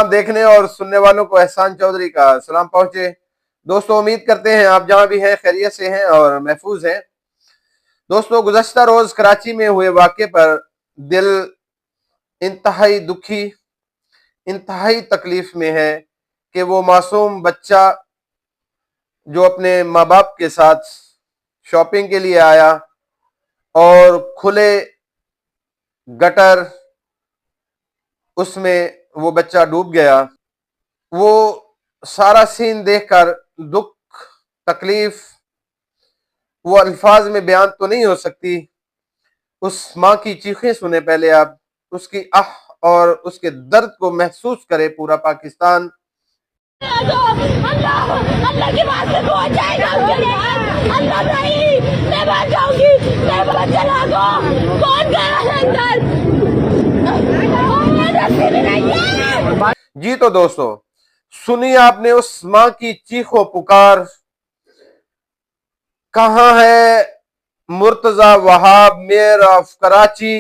देखने और सुनने वालों को एहसान चौधरी का सलाम पहुंचे। दोस्तों, उम्मीद करते हैं आप जहां भी हैं खैरियत से हैं और महफूज हैं। दोस्तों, गुज़श्ता रोज कराची में हुए वाक़े पर दिल इंतहाई दुखी, इंतहाई तकलीफ में है कि वो मासूम बच्चा जो अपने माँ बाप के साथ शॉपिंग के लिए आया और खुले गटर उसमें वो बच्चा डूब गया। वो सारा सीन देखकर दुख, तकलीफ वो अल्फाज में बयान तो नहीं हो सकती। उस माँ की चीखें सुने पहले आप, उसकी आह और उसके दर्द को महसूस करे पूरा पाकिस्तान। अल्लाह अल्लाह की बात से पहुंच जाएगा अल्लाह नहीं, मैं मर जाऊंगी, मैं बच्चा ला दो। कौन गया है अंदर? जी तो दोस्तों, सुनिए आपने उस माँ की चीखों पुकार। कहाँ है मुर्तजा वहाब, मेयर ऑफ कराची,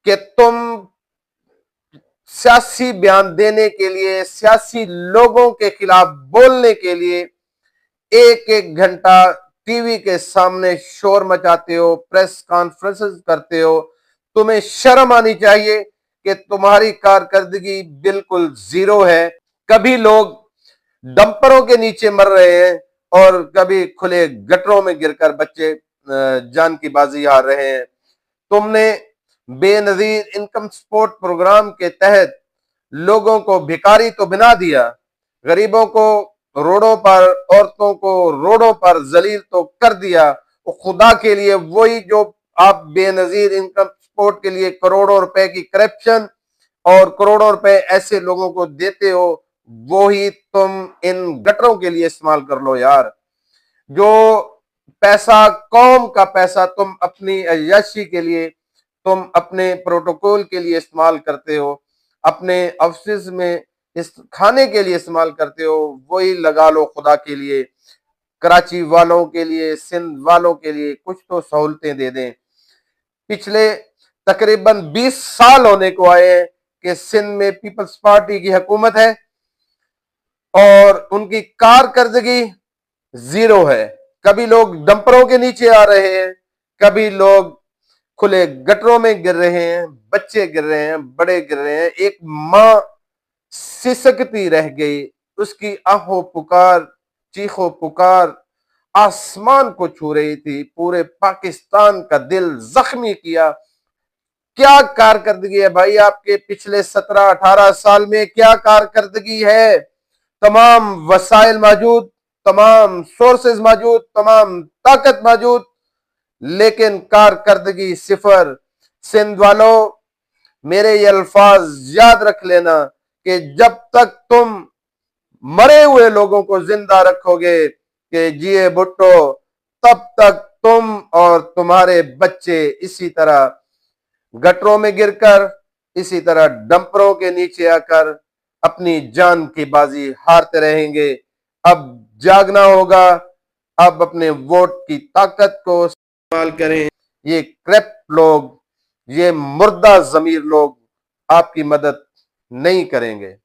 कि तुम सियासी बयान देने के लिए, सियासी लोगों के खिलाफ बोलने के लिए एक एक घंटा टीवी के सामने शोर मचाते हो, प्रेस कॉन्फ्रेंसेस करते हो। तुम्हें शर्म आनी चाहिए कि तुम्हारी कारकर्दगी बिल्कुल जीरो है। कभी लोग डंपरों के नीचे मर रहे हैं और कभी खुले गटरों में गिरकर बच्चे जान की बाजी हार रहे हैं। तुमने बेनजीर इनकम सपोर्ट प्रोग्राम के तहत लोगों को भिखारी तो बना दिया, गरीबों को रोडों पर, औरतों को रोडों पर जलील तो कर दिया। वो खुदा के लिए वही जो आप बेनजीर इनकम सपोर्ट के लिए करोड़ों रुपए की करप्शन और करोड़ों रुपए ऐसे लोगों को देते हो, वो ही तुम इन गटरों के लिए इस्तेमाल कर लो यार। जो पैसा, कौम का पैसा तुम अपनी अय्याशी के लिए, तुम अपने प्रोटोकॉल के लिए इस्तेमाल करते हो, अपने ऑफिस में इस खाने के लिए इस्तेमाल करते हो, वही लगा लो खुदा के लिए। कराची वालों के लिए, सिंध वालों के लिए कुछ तो सहूलतें दे दें। पिछले तकरीबन 20 साल होने को आए हैं कि सिंध में पीपल्स पार्टी की हुकूमत है और उनकी कारकर्दगी जीरो है। कभी लोग डंपरों के नीचे आ रहे हैं, कभी लोग खुले गटरों में गिर रहे हैं, बच्चे गिर रहे हैं, बड़े गिर रहे हैं। एक मां सिसकती रह गई, उसकी आहो पुकार, चीखो पुकार आसमान को छू रही थी, पूरे पाकिस्तान का दिल जख्मी किया। क्या कारकर्दगी है भाई आपके पिछले 17-18 साल में? क्या कारकर्दगी है? तमाम वसाइल मौजूद, तमाम सोर्सेज मौजूद, तमाम ताकत मौजूद, लेकिन कारकर्दगी सिफर। सिंध वालों, मेरे ये अल्फाज याद रख लेना कि जब तक तुम मरे हुए लोगों को जिंदा रखोगे कि जिए भुट्टो, तब तक तुम और तुम्हारे बच्चे इसी तरह गटरों में गिरकर, इसी तरह डंपरों के नीचे आकर अपनी जान की बाजी हारते रहेंगे। अब जागना होगा, अब अपने वोट की ताकत को इस्तेमाल करें। ये क्रैप लोग, ये मुर्दा जमीर लोग आपकी मदद नहीं करेंगे।